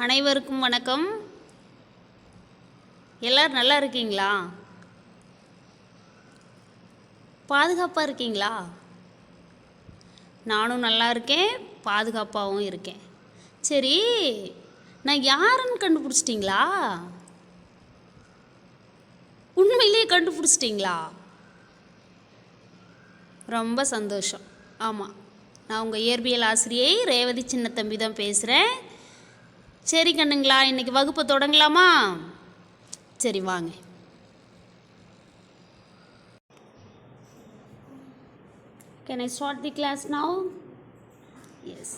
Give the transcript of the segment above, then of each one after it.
அனைவருக்கும் வணக்கம். எல்லாரும் நல்லா இருக்கீங்களா? பாதுகாப்பாக இருக்கீங்களா? நானும் நல்லா இருக்கேன், பாதுகாப்பாகவும் இருக்கேன். சரி, நான் யாருன்னு கண்டுபிடிச்சிட்டிங்களா? உண்மையிலேயே கண்டுபிடிச்சிட்டிங்களா? ரொம்ப சந்தோஷம். ஆமாம், நான் உங்கள் இயற்பியல் ஆசிரியை ரேவதி சின்னத்தம்பி தான் பேசுகிறேன். சரி கண்ணுங்களா, இன்றைக்கி வகுப்பை தொடங்கலாமா? சரி வாங்க. Can I start the class now? Yes.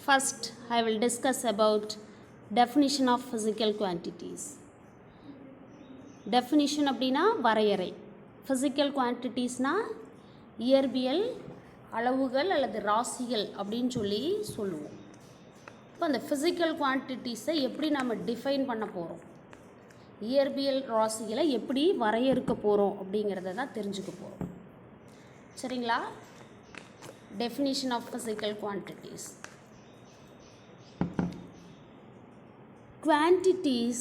First, I will discuss about definition of physical quantities. Definition அப்படின்னா வரையறை. Physical quantitiesனா இயற்பியல் அளவுகள் அல்லது ராசிகள் அப்படின்னு சொல்லுவோம். இப்போ அந்த ஃபிசிக்கல் குவான்டிட்டிஸை எப்படி நம்ம டிஃபைன் பண்ண போகிறோம், இயற்பியல் ராசிகளை எப்படி வரையறுக்க போகிறோம் அப்படிங்கிறத தான் தெரிஞ்சுக்க போகிறோம். சரிங்களா? Definition of physical quantities. Quantities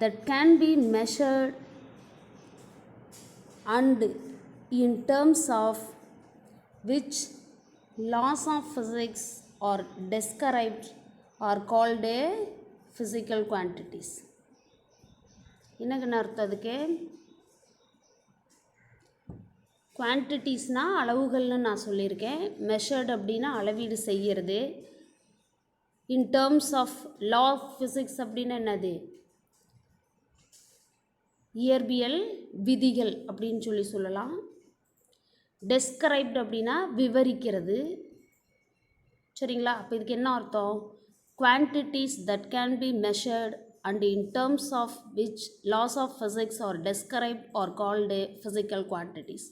that can be measured and in terms of which laws of physics are described are called a physical quantities. என்னங்கன்னு அர்த்தம் அதுக்கு? குவான்டிட்டிஸ்னால் அளவுகள்னு நான் சொல்லியிருக்கேன். மெஷர்டு அப்படின்னா அளவீடு செய்கிறது. In terms of law of physics அப்படின்னு என்னது? இயற்பியல் விதிகள் அப்படின்னு சொல்லலாம். டெஸ்கிரைப்டு அப்படின்னா விவரிக்கிறது. சரிங்களா? அப்போ இதுக்கு என்ன அர்த்தம்? Quantities that can be measured and in terms of which laws of physics are described are called physical quantities.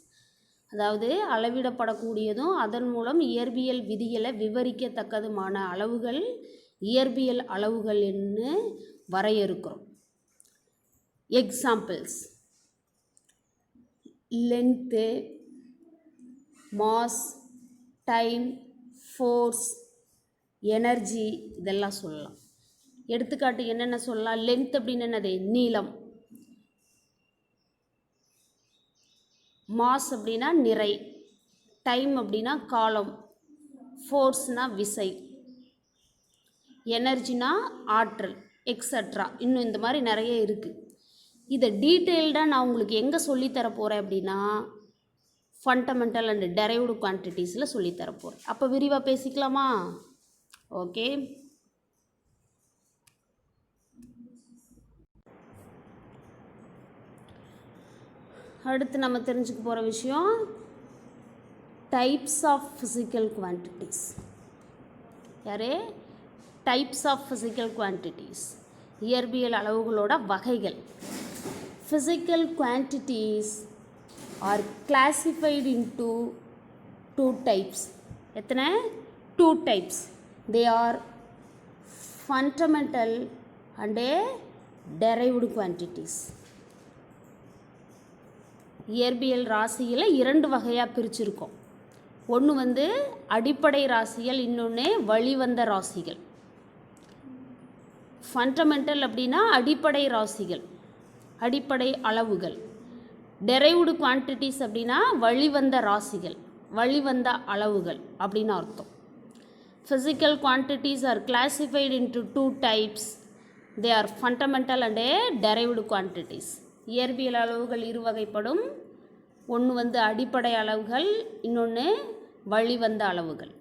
அதாவது அளவிடப்படக்கூடியதும் அதன் மூலம் இயற்பியல் விதிகளை விவரிக்கத்தக்கதுமான அளவுகள் இயற்பியல் அளவுகள் என்று வரையறுக்கிறோம். Examples: length, mass, time, force, energy, இதெல்லாம் சொல்லலாம். எடுத்துக்காட்டு என்னென்ன சொல்லலாம்? லென்த் அப்படின்னு என்னது? நீளம். மாஸ் அப்படின்னா நிறை. டைம் அப்படின்னா காலம். ஃபோர்ஸ்னா விசை. எனர்ஜினா ஆற்றல், எக்ஸட்ரா. இன்னும் இந்த மாதிரி நிறைய இருக்குது. இதை டீட்டெயில்டாக நான் உங்களுக்கு எங்கே சொல்லித்தர போகிறேன் அப்படின்னா ஃபண்டமெண்டல் அண்ட் டெரைவ்டு குவான்டிட்டிஸில் சொல்லித்தர போகிறேன். அப்போ விரிவாக பேசிக்கலாமா? ஓகே. அடுத்து நம்ம தெரிஞ்சுக்க போகிற விஷயம் டைப்ஸ் ஆஃப் ஃபிசிக்கல் குவான்டிட்டிஸ். யாரே? டைப்ஸ் ஆஃப் ஃபிசிக்கல் குவான்டிட்டிஸ், இயற்பியல் அளவுகளோட வகைகள். Physical quantities are classified into two types. எத்தனை? Two types. They are fundamental and derived quantities. இயற்பியல் ராசியில் இரண்டு வகையாக பிரிச்சிருக்கோம். ஒன்று அடிப்படை ராசிகள், இன்னொன்று வழிவந்த ராசிகள். ஃபண்டமெண்டல் அப்படின்னா அடிப்படை ராசிகள், அடிப்படை அளவுகள். டெரைவ்டு குவான்டிட்டிஸ் அப்படின்னா வழிவந்த ராசிகள், வழிவந்த அளவுகள் அப்படின்னு அர்த்தம். Physical quantities are classified into two types. They are fundamental and derived quantities. இயற்பியல் அளவுகள் இரு வகைப்படும். ஒன்று அடிப்படை அளவுகள், இன்னொன்று வழிவந்த அளவுகள்.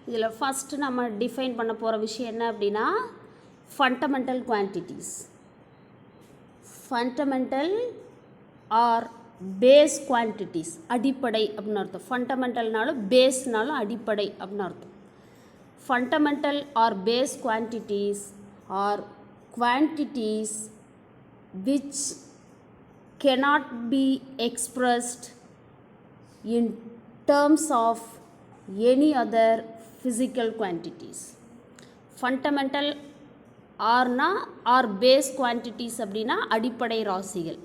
இதில் ஃபஸ்ட்டு நம்ம டிஃபைன் பண்ண போகிற விஷயம் என்ன அப்படின்னா fundamental quantities. Fundamental are base quantities, அடிப்படை அப்படின்னு அர்த்தம். ஃபண்டமெண்டல்னாலும் பேஸ்னாலும் அடிப்படை அப்படின்னு அர்த்தம். Fundamental are base quantities are quantities which cannot be expressed in terms of any other physical quantities. Fundamental ஆர்னா ஆர் பேஸ் குவான்டிட்டிஸ் அப்படின்னா அடிப்படை ராசிகள்.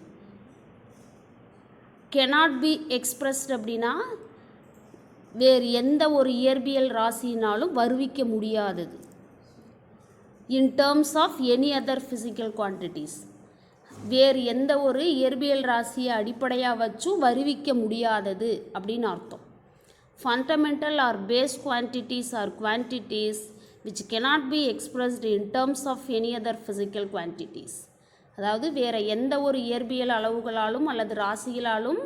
cannot be expressed அப்படின்னா வேறு எந்த ஒரு இயற்பியல் ராசியினாலும் வருவிக்க முடியாதது. in terms of any other physical quantities, வேறு எந்த ஒரு இயற்பியல் ராசியை அடிப்படையாக வச்சும் வருவிக்க முடியாதது அப்படின்னு அர்த்தம். Fundamental are base quantities are quantities which cannot be expressed in terms of any other physical quantities. அதாவது வேறு எந்த ஒரு இயற்பியல் அளவுகளாலும் அல்லது ராசிகளாலும்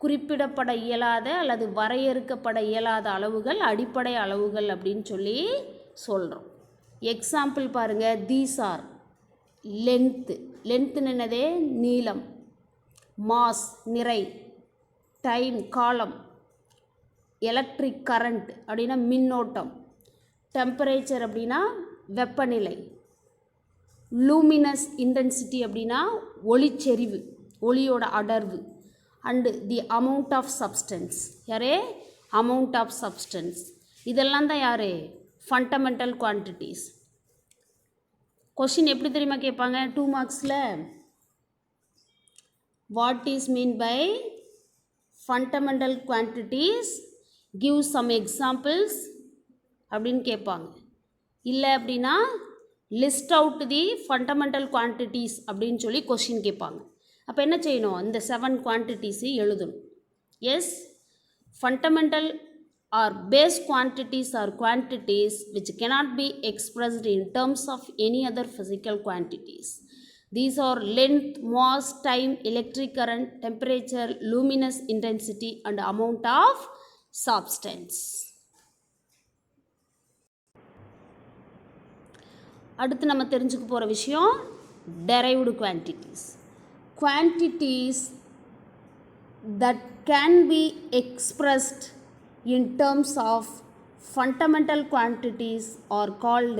குறிப்பிடப்பட இயலாத அல்லது வரையறுக்கப்பட இயலாத அளவுகள் அடிப்படை அளவுகள் அப்படின்னு சொல்லி சொல்கிறோம். எக்ஸாம்பிள் பாருங்கள், தீஸ் ஆர் லென்த்துன்னு என்னதே நீளம், மாஸ் நிறை, டைம் காலம், எலக்ட்ரிக் கரண்ட் அப்படின்னா மின்னோட்டம், டெம்பரேச்சர் அப்படின்னா வெப்பநிலை, லூமினஸ் இன்டென்சிட்டி அப்படின்னா ஒளிச்செறிவு ஒளியோட அடர்வு, and the amount of substance யாரே அமௌண்ட் ஆஃப் சப்ஸ்டன்ஸ் இதெல்லாம் தான் யார் ஃபண்டமெண்டல் குவான்டிட்டிஸ். கொஷின் எப்படி தெரியுமா கேட்பாங்க 2 மார்க்ஸில், what is meant by fundamental quantities, give some examples அப்படின்னு கேட்பாங்க. இல்லை அப்படின்னா list out the fundamental quantities அப்படின்னு சொல்லி கொஷின் கேட்பாங்க. அப்போ என்ன செய்யணும், இந்த 7 குவான்டிட்டிஸு எழுதணும். Yes, fundamental are base quantities are quantities which cannot be expressed in terms of any other physical quantities. These are length, mass, time, electric current, temperature, luminous intensity and amount of substance. அடுத்து நம்ம தெரிஞ்சுக்க போகிற விஷயம் derived quantities. Quantities that can be expressed in terms of fundamental quantities are called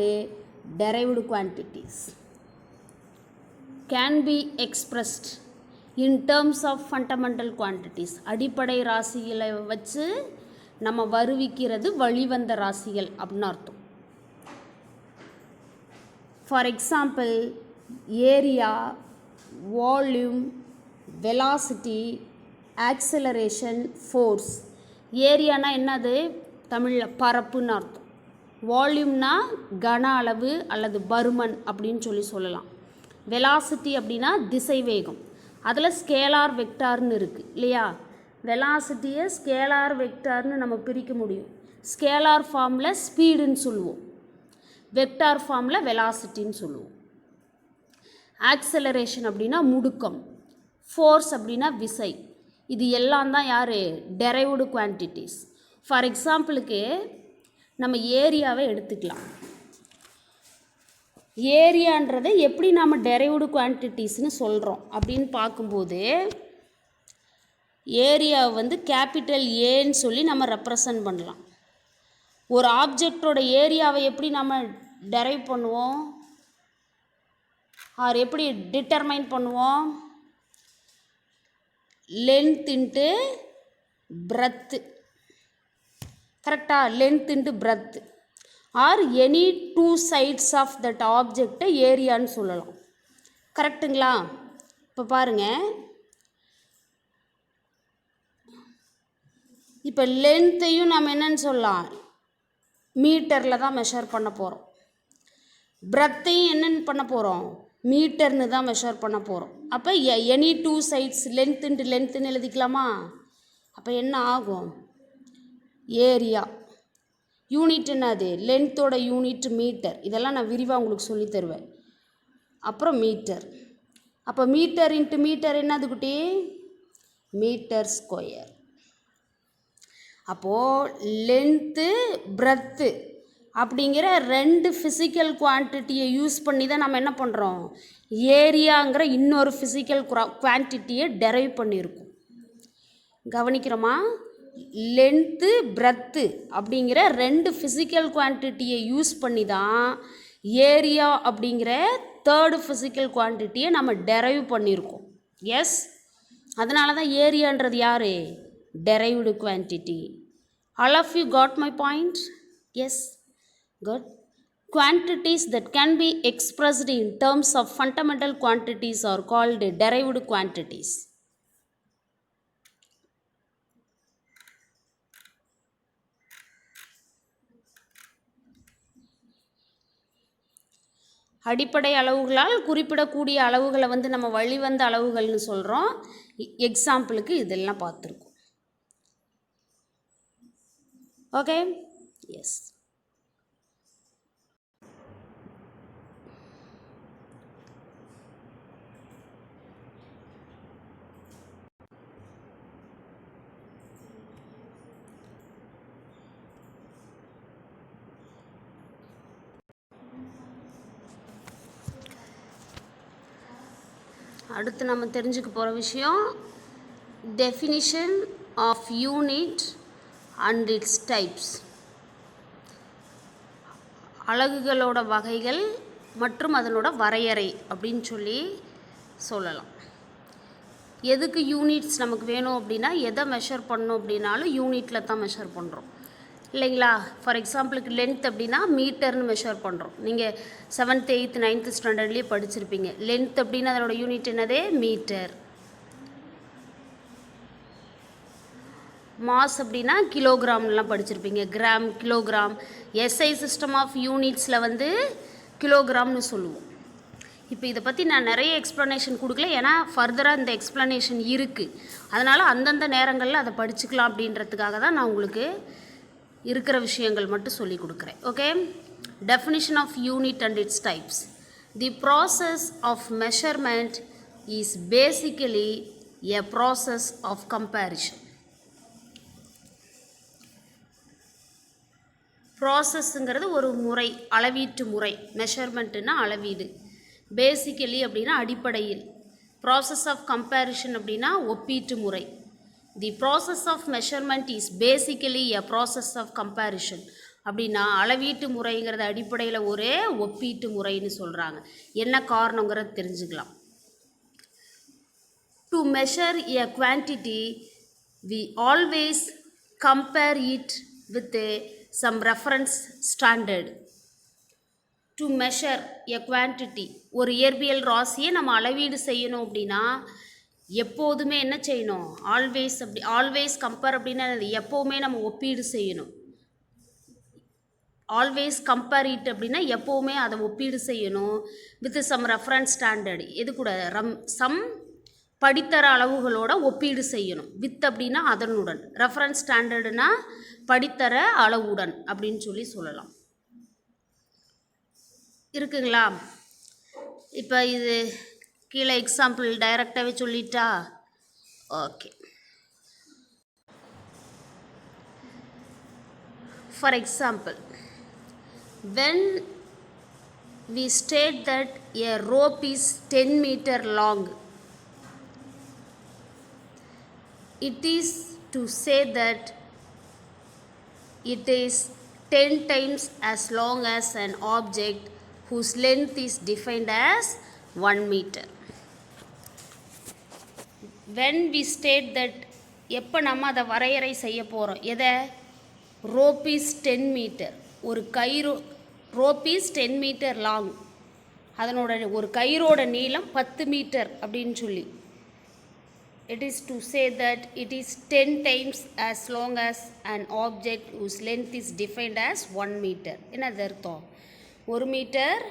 derived quantities. Can be expressed in terms of fundamental quantities. அடிப்படை ராசிகளை வச்சு நம்ம வருவிக்கிறது வழிவந்த ராசிகள் அப்படின்னு அர்த்தம். For example area, volume, velocity, acceleration, force. ஏரியானா என்னது, தமிழில் பரப்புன்னு அர்த்தம். வால்யூம்னா கன அளவு அல்லது பருமன் அப்படின்னு சொல்லலாம். வெலாசிட்டி அப்படின்னா திசை வேகம். அதில் ஸ்கேலார் வெக்டார்னு இருக்குது இல்லையா. வெலாசிட்டியை ஸ்கேலார் வெக்டார்னு நம்ம பிரிக்க முடியும். ஸ்கேலார் ஃபார்மில் ஸ்பீடுன்னு சொல்லுவோம், வெக்டார் ஃபார்மில் வெலாசிட்டின்னு சொல்லுவோம். ஆக்சலரேஷன் அப்படின்னா முடுக்கம், ஃபோர்ஸ் அப்படின்னா விசை. இது எல்லாம் தான் யார் டெரைவ்டு குவான்டிட்டிஸ். ஃபார் எக்ஸாம்பிளுக்கு நம்ம ஏரியாவை எடுத்துக்கலாம். ஏரியான்றதை எப்படி நாம் டெரைவ்டு குவான்டிட்டிஸ்னு சொல்கிறோம் அப்படின்னு பார்க்கும்போது, ஏரியாவை வந்து கேபிட்டல் ஏன்னு சொல்லி நம்ம ரெப்ரசன்ட் பண்ணலாம். ஒரு ஆப்ஜெக்டோட ஏரியாவை எப்படி நம்ம டெரைவ் பண்ணுவோம் ஆர் எப்படி டிட்டர்மைன் பண்ணுவோம், லென்த் இன்ட்டு பிரெத்து, கரெக்டாக, length into breadth or any 2 sides of that ஆப்ஜெக்டை ஏரியான்னு சொல்லலாம். கரெக்டுங்களா. இப்போ பாருங்கள், இப்போ லென்த்தையும் நம்ம என்னன்னு சொல்லலாம், மீட்டரில் தான் மெஷர் பண்ண போகிறோம். பிரெத்தையும் என்னென்னு பண்ண போகிறோம், மீட்டர்னு தான் மெஷர் பண்ண போகிறோம். அப்போ எனி 2 sides லென்த்துன்ட்டு லென்த்துன்னு எழுதிக்கலாமா. அப்போ என்ன ஆகும், ஏரியா யூனிட் என்னது, லென்த்தோட யூனிட் மீட்டர். இதெல்லாம் நான் விரிவாக உங்களுக்கு சொல்லி தருவேன். அப்புறம் மீட்டர். அப்போ மீட்டர் இன்ட்டு மீட்டர் என்னது குட்டி, மீட்டர் ஸ்கொயர். அப்போது லென்த்து பிரெத்து அப்படிங்கிற 2 ஃபிசிக்கல் குவான்டிட்டியை யூஸ் பண்ணி தான் நம்ம என்ன பண்ணுறோம், ஏரியாங்கிற இன்னொரு ஃபிசிக்கல் குவான்டிட்டியை டெரைவ் பண்ணியிருக்கோம். கவனிக்கிறோமா, லென்த்து பிரெத்து அப்படிங்கிற 2 ஃபிசிக்கல் குவான்டிட்டியை யூஸ் பண்ணி தான் ஏரியா அப்படிங்கிற 3rd ஃபிசிக்கல் குவான்டிட்டியை நம்ம டெரைவ் பண்ணியிருக்கோம். எஸ், அதனால தான் ஏரியான்றது யார், derived quantity. All of you got my point? Yes, good. Quantities that can be expressed in terms of fundamental quantities are called derived quantities. அடிப்படை அளவுகளால் குறிப்பிடக்கூடிய அளவுகளை வந்து நம்ம வழிவந்த அளவுகள்னு சொல்கிறோம். எக்ஸாம்பிளுக்கு இதெல்லாம் பார்த்துருக்கோம். Okay, yes. அடுத்து நம்ம தெரிஞ்சுக்க போகிற விஷயம் definition of unit and its types. அலகுகளோட வகைகள் மற்றும் அதனோட வரையறை அப்படின்னு சொல்லலாம். எதுக்கு யூனிட்ஸ் நமக்கு வேணும் அப்படின்னா, எதை மெஷர் பண்ணோம் அப்படின்னாலும் யூனிட்டில் தான் மெஷர் பண்ணுறோம் இல்லைங்களா. ஃபார் எக்ஸாம்பிளுக்கு லென்த் அப்படின்னா மீட்டர்னு மெஷர் பண்ணுறோம். நீங்கள் 7th 8th 9th ஸ்டாண்டர்ட்லேயே படிச்சிருப்பீங்க. லென்த் அப்படின்னா அதனோட யூனிட் என்னது? மீட்டர். மாஸ் அப்படின்னா கிலோகிராம்லாம் படிச்சிருப்பீங்க. Gram, kilogram. SI system of யூனிட்ஸில் வந்து கிலோகிராம்னு சொல்லுவோம். இப்போ இதை பற்றி நான் நிறைய எக்ஸ்ப்ளனேஷன் கொடுக்கல, ஏன்னா ஃபர்தராக இந்த எக்ஸ்ப்ளனேஷன் இருக்குது. அதனால் அந்தந்த நேரங்களில் அதை படிச்சுக்கலாம் அப்படின்றதுக்காக தான் நான் உங்களுக்கு இருக்கிற விஷயங்கள் மட்டும் சொல்லி கொடுக்குறேன். Okay, definition of unit and its types. The process of measurement is basically a process of comparison. ப்ராசஸ்ங்கிறது ஒரு முறை, அளவீட்டு முறை. மெஷர்மெண்ட்டுன்னா அளவீடு. பேசிக்கலி அப்படின்னா அடிப்படையில். ப்ராசஸ் ஆஃப் கம்பேரிஷன் அப்படின்னா ஒப்பீட்டு முறை. The process of measurement is basically a process of comparison அப்படின்னா அளவீட்டு முறைங்கிறது அடிப்படையில் ஒரே ஒப்பீட்டு முறைன்னு சொல்கிறாங்க. என்ன காரணங்கிறது தெரிஞ்சுக்கலாம். To measure a quantity we always compare it with some reference standard. To measure a quantity, ஒரு இயற்பியல் ராசியை நம்ம அளவீடு செய்யணும் அப்படின்னா எப்போதுமே என்ன செய்யணும்? ஆல்வேஸ் கம்பேர் அப்படின்னா எப்போவுமே நம்ம ஒப்பீடு செய்யணும். ஆல்வேஸ் கம்பேர் இட் அப்படின்னா எப்போவுமே அதை ஒப்பீடு செய்யணும் வித் சம் ரெஃபரன்ஸ் ஸ்டாண்டர்டு. எது கூட? சம் படித்தர அளவுகளோட ஒப்பீடு செய்யணும். வித் அப்படின்னா அதனுடன், ரெஃபரன்ஸ் ஸ்டாண்டர்டுனா படித்தர அளவுடன் அப்படின்னு சொல்லலாம். இருக்குங்களா? இப்போ இது கீழே எக்ஸாம்பிள் டைரெக்டாகவே சொல்லிட்டா? Okay. For example, when we state that a rope is 10 meter long, it is to say that it is 10 times as long as an object whose length is defined as 1 meter. when we state that, எப்போ நம்ம அதை வரையறை செய்ய போகிறோம்? எதை? rope is 10 meter. ஒரு கயிறு, rope is 10 meter long. அதனோட ஒரு கயிறோட நீளம் 10 மீட்டர் அப்படின்னு சொல்லி. it is to say that it is 10 times as long as an object whose length is defined as 1 meter. என்னது அர்த்தம்? 1 மீட்டர்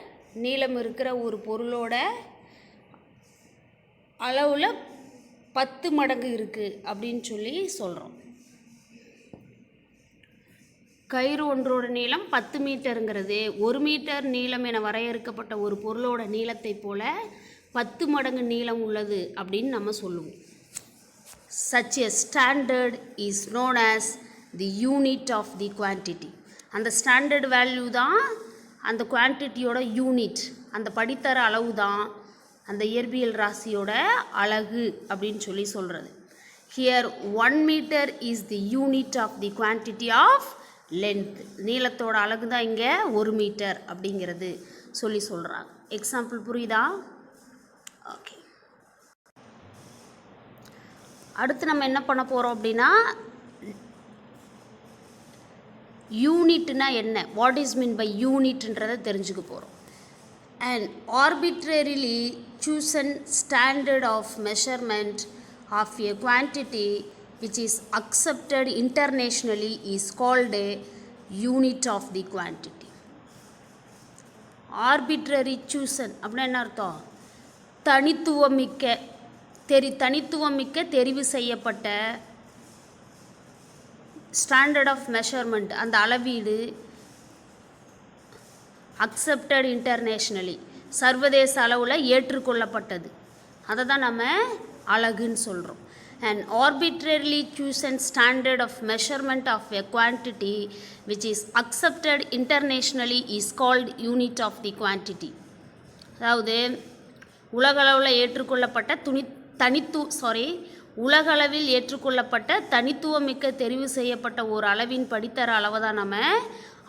நீளம் இருக்கிற ஒரு பொருளோட அளவில் 10 மடங்கு இருக்குது அப்படின்னு சொல்கிறோம். கயிறு ஒன்றோட நீளம் 10 மீட்டருங்கிறது 1 மீட்டர் நீளம் என வரையறுக்கப்பட்ட ஒரு பொருளோட நீளத்தை போல 10 மடங்கு நீளம் உள்ளது அப்படின்னு நம்ம சொல்லுவோம். such a standard is known as the unit of the quantity. அந்த ஸ்டாண்டர்ட் வேல்யூ தான் அந்த குவான்டிட்டியோட யூனிட், அந்த படித்தர அளவு தான் அந்த இயற்பியல் ராசியோட அலகு அப்படின்னு சொல்கிறது. Here 1 metre is the unit of the quantity of length. நீளத்தோட அலகு தான் இங்கே 1 மீட்டர் அப்படிங்கிறது சொல்கிறாங்க. எக்ஸாம்பிள் புரியுதா? ஓகே. அடுத்து நம்ம என்ன பண்ண போகிறோம் அப்படின்னா, யூனிட்னா என்ன, வாட் இஸ் மீன் பை யூனிட்ன்றதை தெரிஞ்சுக்க போகிறோம். And ஆர்பிட்ரரிலி chosen standard of measurement of a quantity which is accepted internationally is called a unit of the quantity. Arbitrary chosen அப்படின்னா என்ன அர்த்தம்? தனித்துவமிக்க தெரிவு செய்யப்பட்ட ஸ்டாண்டர்ட் ஆஃப் மெஷர்மெண்ட், அந்த அளவீடு அக்செப்டட் இன்டர்நேஷ்னலி, சர்வதேச அளவில் ஏற்றுக்கொள்ளப்பட்டது, அதை தான் நம்ம அலகுன்னு சொல்கிறோம். An arbitrarily chosen standard of measurement of a quantity which is accepted internationally is called unit of the quantity. அதாவது உலகளவில் ஏற்றுக்கொள்ளப்பட்ட உலகளவில் ஏற்றுக்கொள்ளப்பட்ட தனித்துவமிக்க தெரிவு செய்யப்பட்ட ஒரு அளவின் படித்தர அளவை தான் நம்ம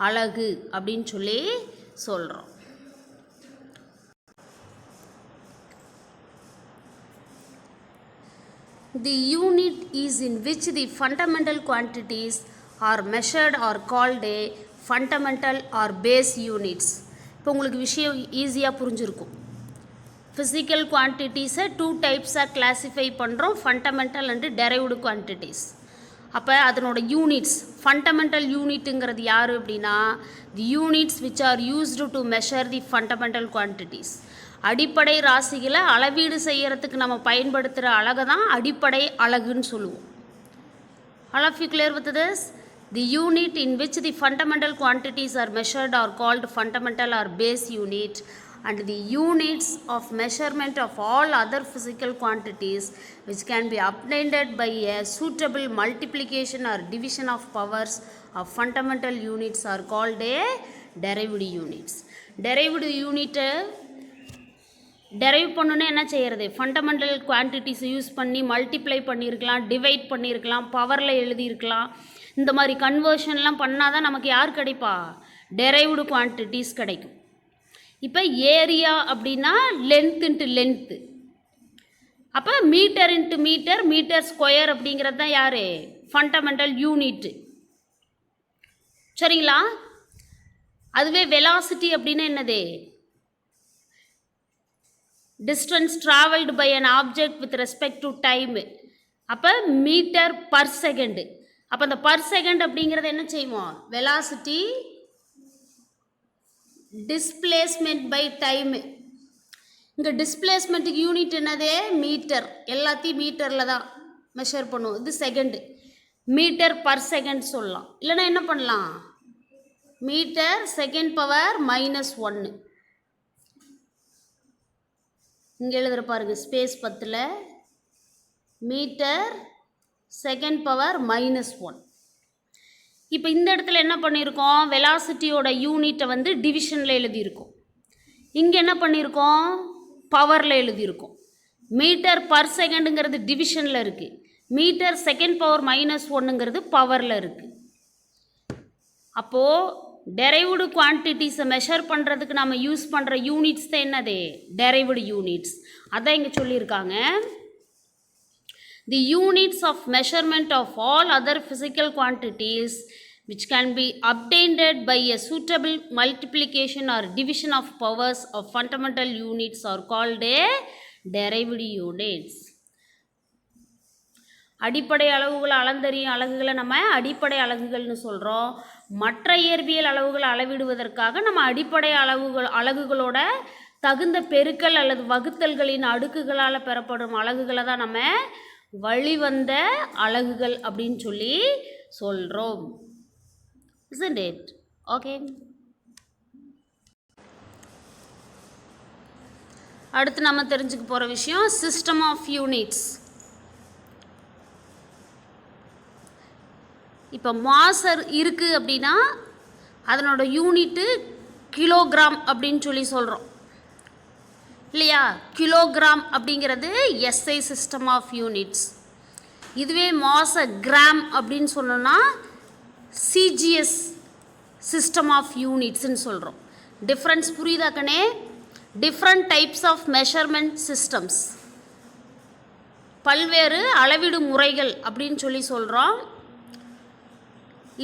அலகு அப்படின்னு சொல்லி சொல்கிறோம். The unit is in which the fundamental quantities are measured or called a fundamental or base units. இப்போ உங்களுக்கு விஷயம் ஈஸியாக புரிஞ்சிருக்கும். ஃபிசிக்கல் குவான்டிட்டிஸை 2 டைப்ஸாக கிளாஸிஃபை பண்ணுறோம், ஃபண்டமெண்டல் அண்டு டெரைவ்டு குவான்டிட்டிஸ். அப்போ அதனோட யூனிட்ஸ், ஃபண்டமெண்டல் யூனிட்டுங்கிறது யார் அப்படின்னா, the units which are used to measure the fundamental quantities. அடிப்படை ராசிகளை அளவீடு செய்கிறதுக்கு நம்ம பயன்படுத்துகிற அலகை தான் அடிப்படை அலகுன்னு சொல்லுவோம். All of you clear with this? The unit in which the fundamental quantities are measured are called fundamental or base unit, and the units of measurement of all other physical quantities which can be obtained by a suitable multiplication or division of powers of fundamental units are called a derived units. Derived unit derive பண்ணணுன்னா என்ன செய்கிறது? Fundamental குவான்டிட்டிஸை use பண்ணி multiply பண்ணியிருக்கலாம், divide பண்ணியிருக்கலாம், பவரில் எழுதியிருக்கலாம். இந்த மாதிரி கன்வர்ஷன்லாம் பண்ணால் தான் நமக்கு யார் கிடைப்பா? டெரைவ்டு குவான்டிட்டிஸ் கிடைக்கும். இப்போ ஏரியா அப்படின்னா லென்த் இன்ட்டு லென்த்து, அப்போ metre into metre, metre square அப்படிங்கிறது தான் யார்? Fundamental unit. சரிங்களா? அதுவே வெலாசிட்டி அப்படின்னா என்னது? distance traveled by an object with respect to time. அப்போ மீட்டர் பர் செகண்டு. அப்போ அந்த பர் செகண்ட் அப்படிங்கிறது என்ன செய்வோம்? Velocity displacement by time. இங்கே டிஸ்பிளேஸ்மெண்ட்டுக்கு யூனிட் என்னது? மீட்டர். எல்லாத்தையும் மீட்டரில் தான் மெஷர் பண்ணுவோம். இது செகண்டு. மீட்டர் பர் செகண்ட் சொல்லலாம். இல்லைன்னா என்ன பண்ணலாம்? Metre second power -1. இங்கே எழுதுகிற பாருங்க, ஸ்பேஸ் 10ல் மீட்டர் செகண்ட் பவர் -1. இப்போ இந்த இடத்துல என்ன பண்ணியிருக்கோம்? வெலாசிட்டியோட யூனிட்டை வந்து டிவிஷனில் எழுதியிருக்கோம். இங்கே என்ன பண்ணியிருக்கோம்? பவரில் எழுதியிருக்கோம். மீட்டர் பர் செகண்டுங்கிறது டிவிஷனில் இருக்குது, மீட்டர் செகண்ட் பவர் -1ங்கிறது பவரில் இருக்குது. அப்போது டெரைவ்டு குவான்டிட்டிஸை மெஷர் பண்ணுறதுக்கு நம்ம யூஸ் பண்ணுற யூனிட்ஸ் தான் என்னது? Derived units. அதான் இங்கே சொல்லியிருக்காங்க, the units of measurement of all other physical quantities which can be obtained by a suitable multiplication or division of powers of fundamental units are called a derived units. அடிப்படை அளவுகளை அளந்தறியும் அலகுகளை நம்ம அடிப்படை அலகுகள்னு சொல்கிறோம். மற்ற இயற்பியல் அளவுகளை அளவிடுவதற்காக நம்ம அடிப்படை அலகுகளோட தகுந்த பெருக்கல் அல்லது வகுத்தல்களின் அடுக்குகளால் பெறப்படும் அலகுகளை தான் நம்ம வழிவந்த அலகுகள் அப்படின்னு சொல்லி சொல்கிறோம். Isn't it? Okay. அடுத்து நம்ம தெரிஞ்சுக்க போகிற விஷயம் சிஸ்டம் ஆஃப் யூனிட்ஸ். இப்போ மாசர் இருக்குது அப்படின்னா அதனோட யூனிட்டு கிலோகிராம் அப்படின்னு சொல்லி சொல்கிறோம் இல்லையா? கிலோகிராம் அப்படிங்கிறது எஸ்ஐ சிஸ்டம் ஆஃப் யூனிட்ஸ். இதுவே மாச கிராம் அப்படின்னு சொன்னோன்னா சிஜிஎஸ் சிஸ்டம் ஆஃப் யூனிட்ஸ்ன்னு சொல்கிறோம். டிஃப்ரென்ஸ் புரியுதாக்கனே? Different types of measurement systems, பல்வேறு அளவீடு முறைகள் அப்படின்னு சொல்லி சொல்கிறோம்.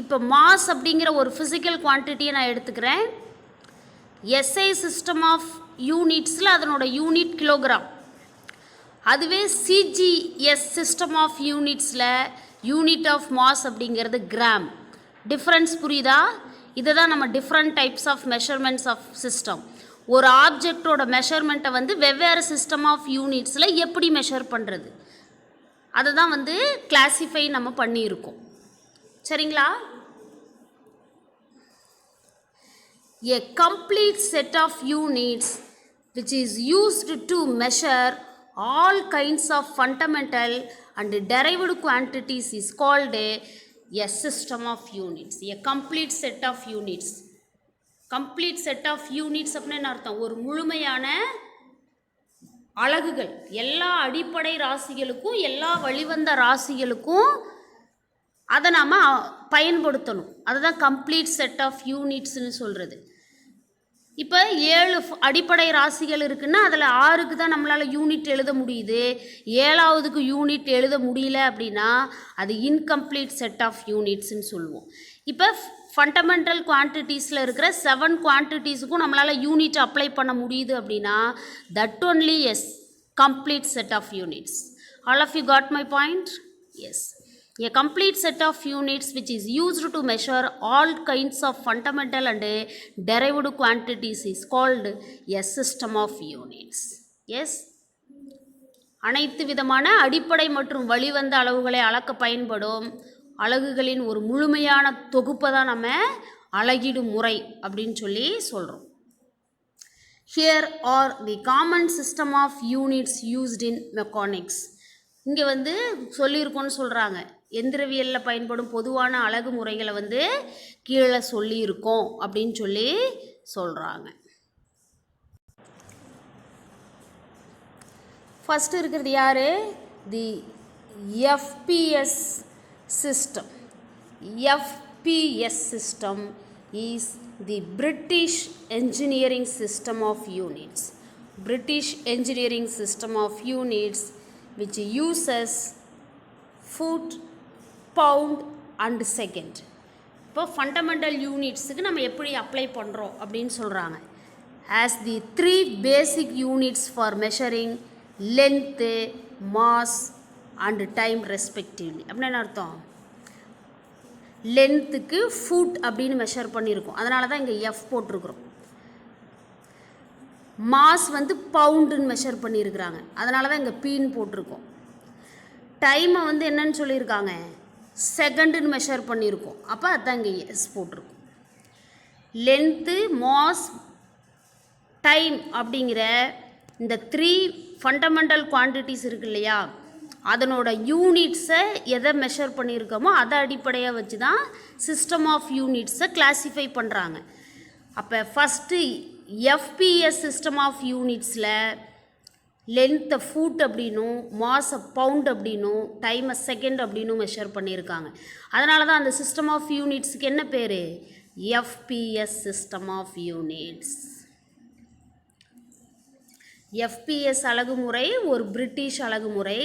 இப்போ மாஸ் அப்படிங்கிற ஒரு ஃபிசிக்கல் குவான்டிட்டியை நான் எடுத்துக்கிறேன். எஸ்ஐ சிஸ்டம் ஆஃப் யூனிட்ஸில் அதனோட யூனிட் கிலோகிராம். அதுவே சிஜிஎஸ் சிஸ்டம் ஆஃப் யூனிட்ஸில் யூனிட் ஆஃப் மாஸ் அப்படிங்கிறது கிராம். டிஃப்ரென்ஸ் புரியுதா? இதை தான் நம்ம different types of measurements of system. ஒரு ஆப்ஜெக்டோட மெஷர்மெண்ட்டை வந்து வெவ்வேறு சிஸ்டம் ஆஃப் யூனிட்ஸில் எப்படி மெஷர் பண்ணுறது, அதை தான் வந்து கிளாஸிஃபை நம்ம பண்ணியிருக்கோம். சரிங்களா? A complete set of units which is used to measure all kinds of fundamental and derived quantities is called a system of units. A complete set of units. Complete set of units அப்படின்னு அர்த்தம் ஒரு முழுமையான அலகுகள், எல்லா அடிப்படை ராசிகளுக்கும் எல்லா வழிவந்த ராசிகளுக்கும் அதை நாம் பயன்படுத்தணும். அதுதான் கம்ப்ளீட் செட் ஆஃப் யூனிட்ஸ்னு சொல்கிறது. இப்போ 7 அடிப்படை ராசிகள் இருக்குன்னா அதில் 6க்கு தான் நம்மளால் யூனிட் எழுத முடியுது, 7ஆவதுக்கு யூனிட் எழுத முடியல அப்படின்னா அது இன்கம்ப்ளீட் செட் ஆஃப் யூனிட்ஸ்ன்னு சொல்லுவோம். இப்போ ஃபண்டமெண்டல் குவான்டிட்டிஸில் இருக்கிற 7 குவான்டிட்டிஸுக்கும் நம்மளால் யூனிட் அப்ளை பண்ண முடியுது அப்படின்னா that only is complete set of units. All of you got my point? Yes. A complete set of units which is used to measure all kinds of fundamental and derived quantities is called a system of units. Yes. அனைத்து விதமான அடிப்படை மற்றும் வழிவந்த அளவுகளை அளக்க பயன்படும் அலகுகளின் ஒரு முழுமையான தொகுப்பை தான் நம்ம அளவீடு முறை அப்படின்னு சொல்லி சொல்கிறோம். Here are the common system of units used in mechanics. இங்கே வந்து சொல்லியிருக்கோன்னு சொல்கிறாங்க, எந்திரவியலில் பயன்படும் பொதுவான அலகு முறைகளை வந்து கீழே சொல்லியிருக்கோம் அப்படின்னு சொல்லி சொல்கிறாங்க. ஃபஸ்ட்டு இருக்கிறது யார்? The FPS system. FPS system is the British engineering system of units. British engineering system of units which uses foot, pound and second. இப்போ ஃபண்டமெண்டல் யூனிட்ஸுக்கு நம்ம எப்படி அப்ளை பண்ணுறோம் அப்படின்னு சொல்கிறாங்க. as the 3 basic units for measuring length, mass and time respectively. அப்படின்னு அர்த்தம், லென்த்துக்கு food அப்படின்னு மெஷர் பண்ணியிருக்கோம், அதனால தான் இங்கே எஃப் போட்டிருக்கிறோம். மாஸ் வந்து பவுண்டுன்னு மெஷர் பண்ணியிருக்கிறாங்க, அதனால தான் இங்கே பீன்னு போட்டிருக்கோம். டைமை வந்து என்னன்னு சொல்லியிருக்காங்க, செகண்டுன்னு மெஷர் பண்ணியிருக்கோம், அப்போ அதுதான் இங்கே எஸ் போட்டிருக்கோம். லென்த்து, மாஸ், டைம் அப்படிங்கிற இந்த 3 ஃபண்டமெண்டல் குவான்டிட்டிஸ் இருக்கு இல்லையா, அதனோட யூனிட்ஸை எதை மெஷர் பண்ணியிருக்கோமோ அதை அடிப்படையாக வச்சு தான் சிஸ்டம் ஆஃப் யூனிட்ஸை கிளாஸிஃபை பண்ணுறாங்க. அப்போ ஃபஸ்ட்டு எஃபிஎஸ் சிஸ்டம் ஆஃப் யூனிட்ஸில் லென்த்தை ஃபுட் அப்படின்னும், மாஸை பவுண்ட் அப்படின்னும், டைமை செகண்ட் அப்படின்னும் மெஷர் பண்ணியிருக்காங்க. அதனால தான் அந்த சிஸ்டம் ஆஃப் யூனிட்ஸுக்கு என்ன பேர்? FPS system of units. FPS அலகுமுறை ஒரு பிரிட்டிஷ் அலகுமுறை.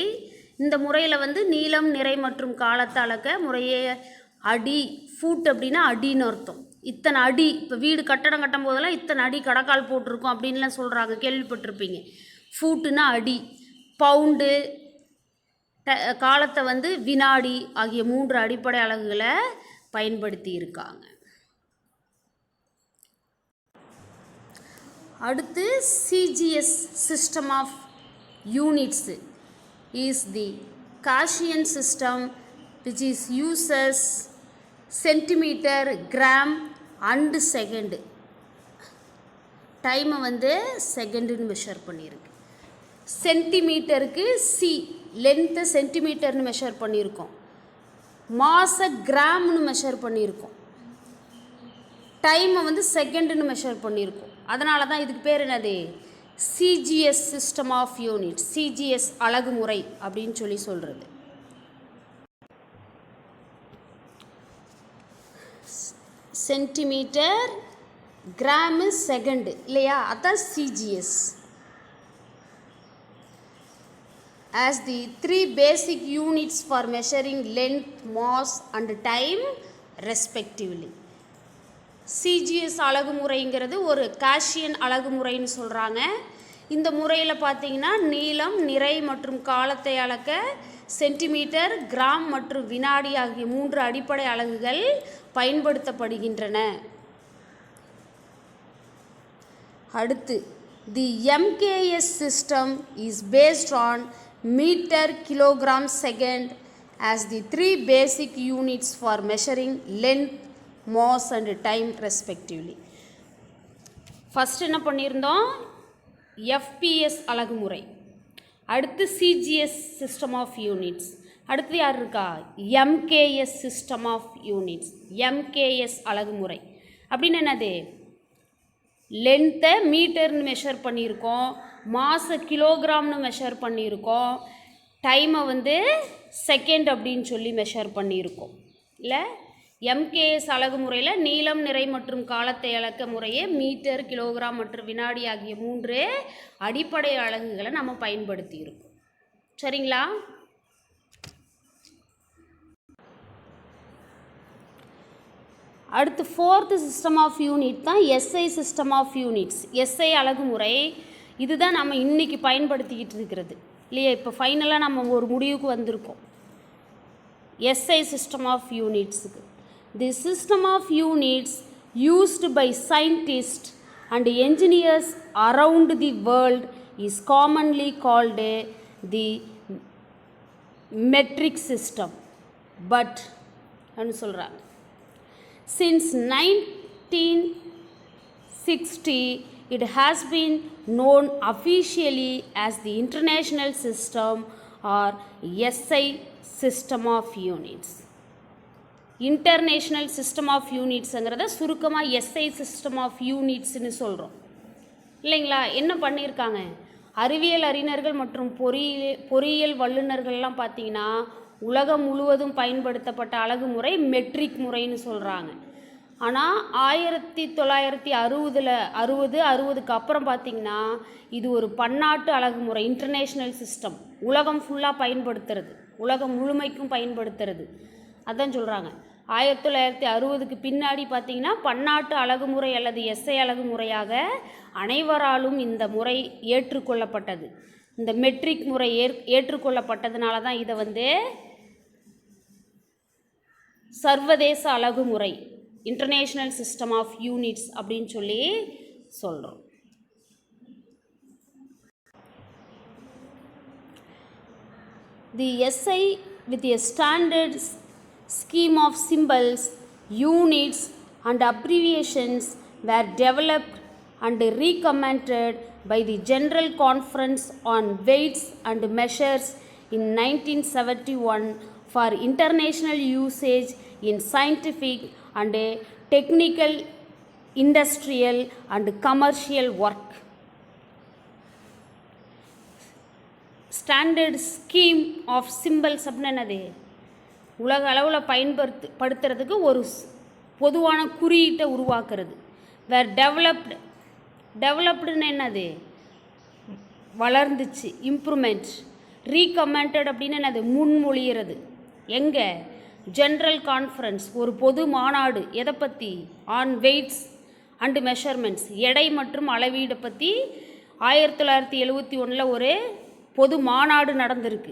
இந்த முறையில் வந்து நீளம், நிறை மற்றும் காலத்தை அளக்க முறையே அடி, ஃபுட் அப்படின்னா அடின்னு அர்த்தம். இத்தனை அடி, இப்போ வீடு கட்டடம் கட்டும் போதெல்லாம் இத்தனை அடி கடக்கால் போட்டிருக்கோம் அப்படின்லாம் சொல்கிறாங்க, கேள்விப்பட்டிருப்பீங்க. ஃபுட்டுனா அடி, பவுண்டு, காலத்தை வந்து வினாடி ஆகிய 3 அடிப்படை அலகுகளை பயன்படுத்தி இருக்காங்க. அடுத்து CGS system of units is the Gaussian system which is uses centimetre, gram and second. டைமை வந்து செகண்டுன்னு மெஷர் பண்ணியிருக்கு. சென்டிமீட்டருக்கு சி, லென்த்தை சென்டிமீட்டர்னு மெஷர் பண்ணியிருக்கோம், மாஸை கிராம்னு மெஷர் பண்ணியிருக்கோம், டைமை வந்து செகண்டுன்னு மெஷர் பண்ணியிருக்கோம். அதனால தான் இதுக்கு பேர் என்னது? CGS system of unit, CGS அலகுமுறை அப்படின்னு சொல்லி சொல்கிறது. சென்டிமீட்டர், கிராமு, செகண்டு இல்லையா, அதான் CGS. as the 3 basic units for measuring length, mass and time respectively. CGS அலகுமுறைங்கிறது ஒரு காஷியன் அலகுமுறைன்னு சொல்கிறாங்க. இந்த முறையில் பார்த்தீங்கன்னா நீளம், நிறை மற்றும் காலத்தை அளக்க சென்டிமீட்டர், கிராம் மற்றும் வினாடி ஆகிய 3 அடிப்படை அலகுகள் பயன்படுத்தப்படுகின்றன. அடுத்து the MKS system is based on metre kilogram second as the three basic units for measuring length, mass and time respectively. First என்ன பண்ணியிருந்தோம், எஃபிஎஸ் அலகுமுறை, அடுத்து சிஜிஎஸ் சிஸ்டம் ஆஃப் யூனிட்ஸ், அடுத்து யார் இருக்கா MKS system of units. MKS அலகுமுறை அப்படின்னு என்னது, லென்த்தை மீட்டர்னு மெஷர் பண்ணியிருக்கோம், மாசை கிலோகிராம்னு மெஷர் பண்ணியிருக்கோம், டைமை வந்து செகண்ட் அப்படின்னு சொல்லி மெஷர் பண்ணியிருக்கோம். இல்லை எம்கேஎஸ் அலகு முறையில் நீளம், நிறை மற்றும் காலத்தை அளக்க முறையே மீட்டர், கிலோகிராம் மற்றும் வினாடி ஆகிய 3 அடிப்படை அலகுகளை நம்ம பயன்படுத்தியிருக்கோம். சரிங்களா? அடுத்து 4th சிஸ்டம் ஆஃப் யூனிட் தான் SI system of units. SI அலகுமுறை இதுதான் நம்ம இன்றைக்கி பயன்படுத்திக்கிட்டு இருக்கிறது இல்லையா? இப்போ ஃபைனலாக நம்ம ஒரு முடிவுக்கு வந்திருக்கோம் எஸ்ஐ சிஸ்டம் ஆஃப் யூனிட்ஸுக்கு. The system of units used by scientist and engineers around the world is commonly called the metric system. But அப்படின்னு சொல்கிறாங்க, since 1960 it has been known officially as the International System or SI System of Units. International System of Unitsங்கிறத சுருக்கமாக SI System of Unitsன்னு சொல்கிறோம் இல்லைங்களா? என்ன பண்ணியிருக்காங்க, அறிவியல் அறிஞர்கள் மற்றும் பொறியியல் வல்லுநர்கள்லாம் பார்த்தீங்கன்னா உலகம் முழுவதும் பயன்படுத்தப்பட்ட அலகு முறை மெட்ரிக் முறைன்னு சொல்கிறாங்க. ஆனால் 1960க்கு அப்புறம் பார்த்திங்கன்னா இது ஒரு பன்னாட்டு அலகு முறை, இன்டர்நேஷ்னல் சிஸ்டம், உலகம் ஃபுல்லாக பயன்படுத்துறது, உலகம் முழுமைக்கும் பயன்படுத்துறது. அதான் சொல்கிறாங்க 1960க்கு பின்னாடி பார்த்திங்கன்னா பன்னாட்டு அலகுமுறை அல்லது எஸ்ஐ அலகுமுறையாக அனைவராலும் இந்த முறை ஏற்றுக்கொள்ளப்பட்டது. இந்த மெட்ரிக் முறை ஏற்றுக்கொள்ளப்பட்டதுனால தான் இதை வந்து சர்வதேச அலகுமுறை, இன்டர்நேஷ்னல் சிஸ்டம் ஆஃப் யூனிட்ஸ் அப்படின்னு சொல்லி சொல்கிறோம். The SI with a standard scheme of symbols, units and abbreviations were developed and recommended by the General Conference on Weights and Measures in 1971 for international usage in scientific and technical, industrial and commercial work. Standard scheme of symbols அப்படின்னு என்னது, உலக அளவில் பயன்படுத்துறதுக்கு ஒரு பொதுவான குறியீட்டை உருவாக்குறது. வேர் டெவலப்டுன்னு என்னது, வளர்ந்துச்சு, இம்ப்ரூவ்மெண்ட். ரீகமெண்டட் அப்படின்னு என்னது, முன்மொழிகிறது. எங்கே, ஜென்ரல் கான்ஃபரன்ஸ், ஒரு பொது மாநாடு. எதை பற்றி, ஆன் வெயிட்ஸ் அண்டு மெஷர்மெண்ட்ஸ், எடை மற்றும் அளவீடை பற்றி 1971 ஒரு பொது மாநாடு நடந்திருக்கு.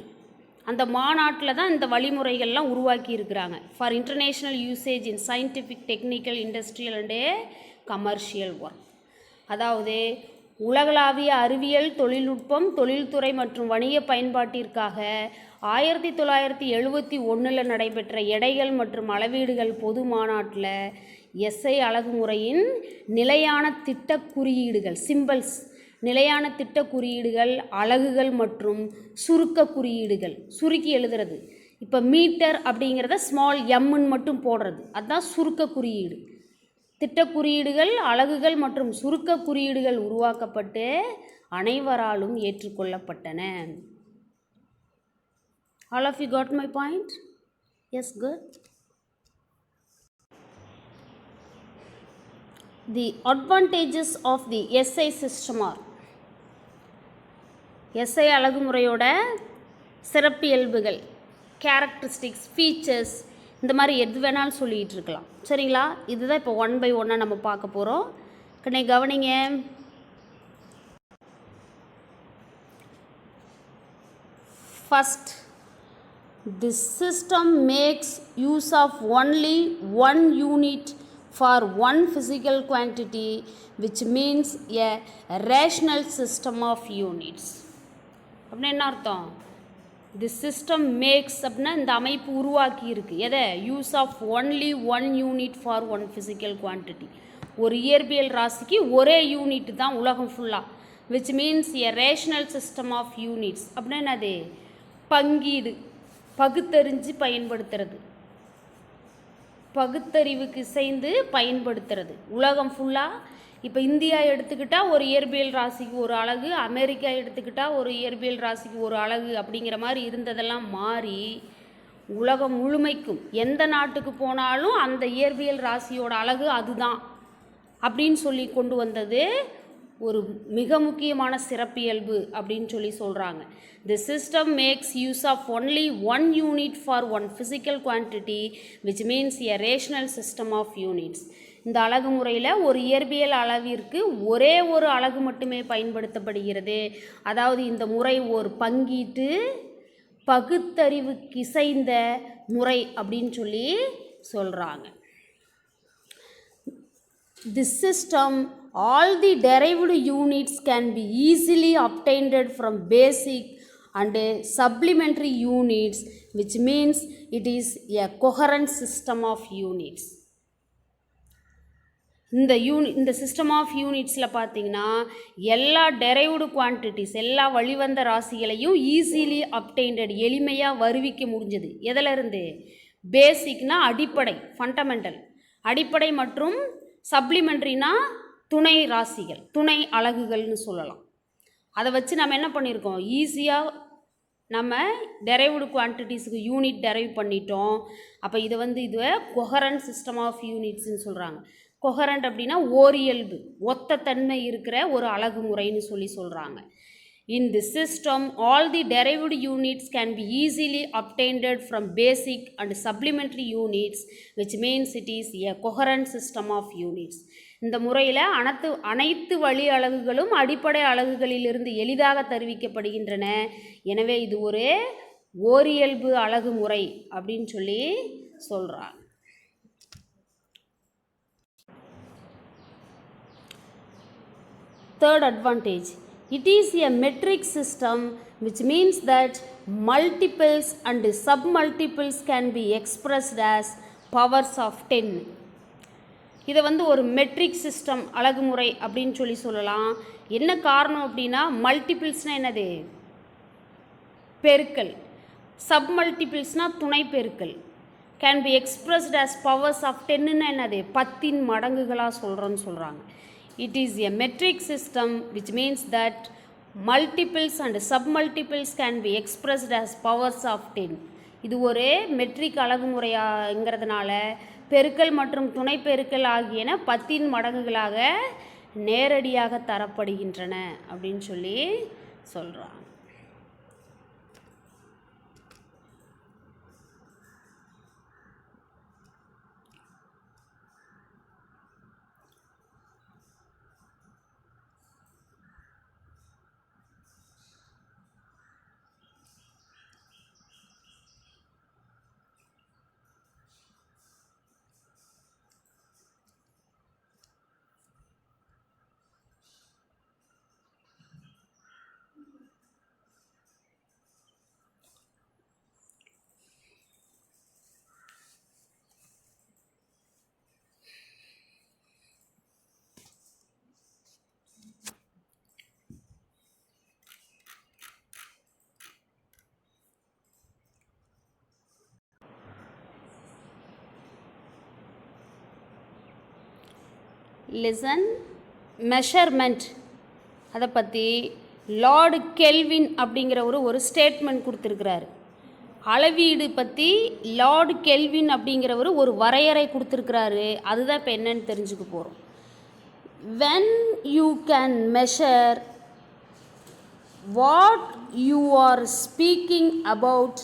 அந்த மாநாட்டில் தான் இந்த வழிமுறைகள்லாம் உருவாக்கி இருக்கிறாங்க. For international usage in scientific, technical, industrial and commercial work. அதாவது உலகளாவிய அறிவியல், தொழில்நுட்பம், தொழில்துறை மற்றும் வணிக பயன்பாட்டிற்காக 1971 நடைபெற்ற எடைகள் மற்றும் அளவீடுகள் பொது மாநாட்டில் எஸ்ஐ அலகுமுறையின் நிலையான திட்ட குறியீடுகள், சிம்பிள்ஸ், நிலையான திட்ட குறியீடுகள், அலகுகள் மற்றும் சுருக்க குறியீடுகள், சுருக்கி எழுதுறது. இப்போ மீட்டர் அப்படிங்கிறத ஸ்மால் எம்முன்னு மட்டும் போடுறது, அதுதான் சுருக்க குறியீடு. திட்ட குறியீடுகள், அலகுகள் மற்றும் சுருக்க குறியீடுகள் உருவாக்கப்பட்டு அனைவராலும் ஏற்றுக்கொள்ளப்பட்டன. All of you got my point? Yes, good. The advantages of the SI system are, SI அலகுமுறையோட சிறப்பியல்புகள், கேரக்டரிஸ்டிக்ஸ், ஃபீச்சர்ஸ், இந்த மாதிரி எது வேணாலும் சொல்லிகிட்டு இருக்கலாம். சரிங்களா? இதுதான் இப்போ 1 by 1 நம்ம பார்க்க போகிறோம். கண்ணே கவனிங்க. First, this system makes use of only one unit for one physical quantity, which means a rational system of units. அப்படின்னா என்ன அர்த்தம்? தி சிஸ்டம் மேக்ஸ் அப்படின்னா இந்த அமைப்பு உருவாக்கி இருக்கு எதை? Use of only one unit for one physical quantity. ஒரு இயற்பியல் ராசிக்கு ஒரே யூனிட் தான் உலகம் ஃபுல்லாக. Which means a rational system of units அப்படின்னா என்னது? பங்கீடு, பகுத்தறிஞ்சு பயன்படுத்துறது, பகுத்தறிவுக்கு இசைந்து பயன்படுத்துறது உலகம் ஃபுல்லாக. இப்போ இந்தியா எடுத்துக்கிட்டால் ஒரு இயற்பியல் ராசிக்கு ஒரு அலகு, அமெரிக்கா எடுத்துக்கிட்டால் ஒரு இயற்பியல் ராசிக்கு ஒரு அலகு அப்படிங்கிற மாதிரி இருந்ததெல்லாம் மாறி உலகம் முழுமைக்கும் எந்த நாட்டுக்கு போனாலும் அந்த இயற்பியல் ராசியோட அலகு அதுதான் அப்படின்னு சொல்லி கொண்டு வந்தது ஒரு மிக முக்கியமான சிறப்பியல்பு அப்படின்னு சொல்லி சொல்கிறாங்க. The system makes use of only one unit for one physical quantity, which means a rational system of units. இந்த அலகு முறையில் ஒரு இயற்பியல் அளவிற்கு ஒரே ஒரு அலகு மட்டுமே பயன்படுத்தப்படுகிறது. அதாவது இந்த முறை ஒரு பங்கீட்டு பகுத்தறிவுக்கு இசைந்த முறை அப்படின்னு சொல்லி சொல்கிறாங்க. This system, all the derived units can be easily obtained from basic and supplementary units, which means it is a coherent system of units. இந்த சிஸ்டம் ஆஃப் யூனிட்ஸில் பார்த்தீங்கன்னா எல்லா டெரைவ்டு குவான்டிட்டிஸ், எல்லா வழிவந்த ராசிகளையும் ஈஸிலி அப்டெயின்டட், எளிமையாக வருவிக்க முடிஞ்சது. எதிலிருந்து? பேசிக்னா அடிப்படை, ஃபண்டமெண்டல் அடிப்படை, மற்றும் சப்ளிமெண்ட்ரினா துணை ராசிகள், துணை அலகுகள்னு சொல்லலாம். அதை வச்சு நம்ம என்ன பண்ணியிருக்கோம்? ஈஸியாக நம்ம டெரைவ்டு குவான்டிட்டிஸுக்கு யூனிட் டெரைவ் பண்ணிட்டோம். அப்போ இதுவே கொஹரண்ட் சிஸ்டம் ஆஃப் யூனிட்ஸ்ன்னு சொல்கிறாங்க. கொஹரண்ட் அப்படின்னா ஓரியல்பு, ஒத்த தன்மை இருக்கிற ஒரு அலகு முறைன்னு சொல்கிறாங்க. In this system, all the derived units can be easily obtained from basic and supplementary units, which means it is a coherent system of units. இந்த முறையில் அனைத்து வழி அலகுகளும் அடிப்படை அலகுகளிலிருந்து எளிதாக தருவிக்கப்படுகின்றன. எனவே இது ஒரு ஓரியல்பு அலகு முறை அப்படின்னு சொல்லி சொல்கிறாங்க. Third advantage, it is a metric system, which means that multiples and submultiples can be expressed as powers of 10. இதை ஒரு மெட்ரிக் சிஸ்டம் அலகுமுறை அப்படின்னு சொல்லலாம். என்ன காரணம் அப்படின்னா, மல்டிபிள்ஸ்னால் என்னது? பெருக்கல். சப்மல்டிபிள்ஸ்னால் துணை பெருக்கல். Can be expressed as powers of 10ன்னா என்னது? 10 மடங்குகளாக சொல்கிறாங்க. It is a metric system, which means that multiples and submultiples can be expressed as powers of 10. இது ஒரு மெட்ரிக் அலகுமுறைங்கிறதுனால பெருக்கல் மற்றும் துணை பெருக்கல் ஆகியன 10 மடங்குகளாக நேரடியாக தரப்படுகின்றன அப்படின்னு சொல்லி சொல்கிறாங்க. லெசன் மெஷர்மெண்ட், அதை பற்றி லார்டு கெல்வின் அப்படிங்கிறவர் ஒரு ஸ்டேட்மெண்ட் கொடுத்துருக்கிறாரு. அளவீடு பற்றி லார்டு கெல்வின் அப்படிங்கிறவர் ஒரு வரையறை கொடுத்துருக்கிறாரு. அதுதான் இப்போ என்னன்னு தெரிஞ்சுக்க போகிறோம். when you can measure what you are speaking about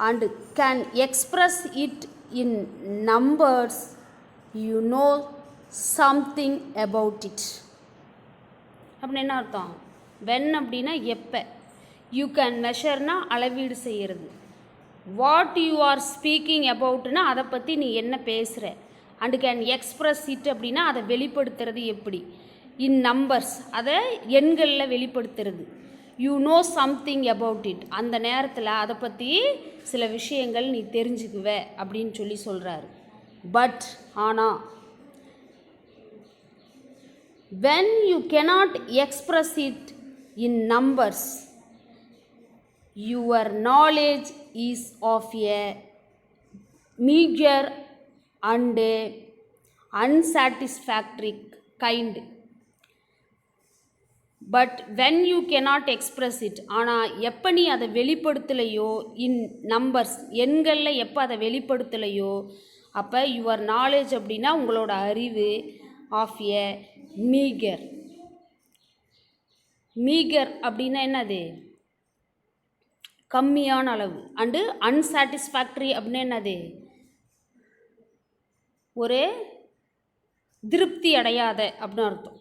and can express it in numbers, you know something about it. அப்படின்னு என்ன அர்த்தம்? when அப்படின்னா எப்போ, யூ கேன் மெஷர்னா அளவீடு செய்கிறது, வாட் யூ ஆர் ஸ்பீக்கிங் அபவுட்னா அதை பற்றி நீ என்ன பேசுகிற, அண்டு கேன் எக்ஸ்பிரஸ் இட் அப்படின்னா அதை வெளிப்படுத்துறது எப்படி, இன் நம்பர்ஸ் அதை எண்களில் வெளிப்படுத்துறது, you know something about it அந்த நேரத்தில் அதை பற்றி சில விஷயங்கள் நீ தெரிஞ்சுக்குவ அப்படின்னு சொல்லி சொல்கிறாரு. பட் ஆனால் when you cannot express it in numbers, your knowledge is of a meager and unsatisfactory kind. But when you cannot express it ஆனால் எப்போ நீ அதை வெளிப்படுத்தலையோ, இன் நம்பர்ஸ் எண்களில் எப்போ அதை வெளிப்படுத்தலையோ அப்போ யுவர் நாலேஜ் அப்படின்னா உங்களோட அறிவு, ஆஃப் எ மீகர். மீகர் அப்படின்னா என்னது, கம்மியான அளவு. அண்டு அன்சாட்டிஸ்ஃபேக்டரி அப்படின்னா என்னது, ஒரு திருப்தி அடையாத அப்படின்னு அர்த்தம்.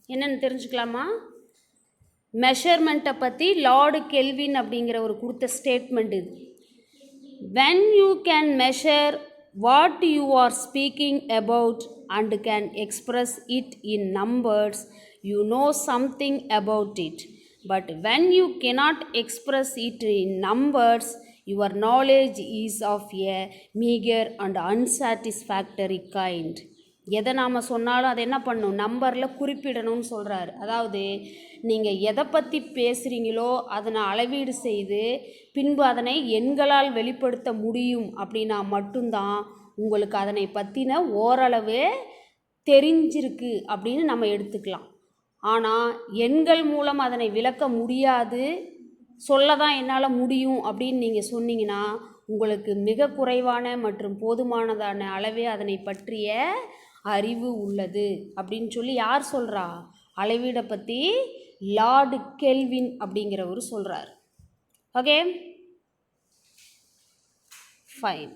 என்னென்னு தெரிஞ்சுக்கலாமா? மெஷர்மெண்ட்டை பற்றி லார்டு கெல்வின் அப்படிங்கிற ஒரு கொடுத்த ஸ்டேட்மெண்ட் இது. when you can measure what you are speaking about and can express it in numbers, you know something about it. But when you cannot express it in numbers, your knowledge is of a meager and unsatisfactory kind. எதை நாம் சொன்னாலும் அதை என்ன பண்ணணும், நம்பரில் குறிப்பிடணும்னு சொல்கிறாரு. அதாவது நீங்கள் எதை பற்றி பேசுகிறீங்களோ அதனை அளவீடு செய்து பின்பு அதனை எண்களால் வெளிப்படுத்த முடியும் அப்படின்னா மட்டும்தான் உங்களுக்கு அதனை பற்றின ஓரளவு தெரிஞ்சிருக்கு அப்படின்னு நம்ம எடுத்துக்கலாம். ஆனால் எண்கள் மூலம் அதனை விளக்க முடியாது, சொல்ல தான் என்னால் முடியும் அப்படின்னு நீங்கள் சொன்னீங்கன்னா உங்களுக்கு மிக குறைவான மற்றும் போதுமானதான அளவே அதனை பற்றிய அறிவு உள்ளது அப்படின்னு சொல்லி யார் சொல்கிறா, அளவீடை பற்றி லார்டு கெல்வின் அப்படிங்கிறவர் சொல்கிறார். Okay, fine.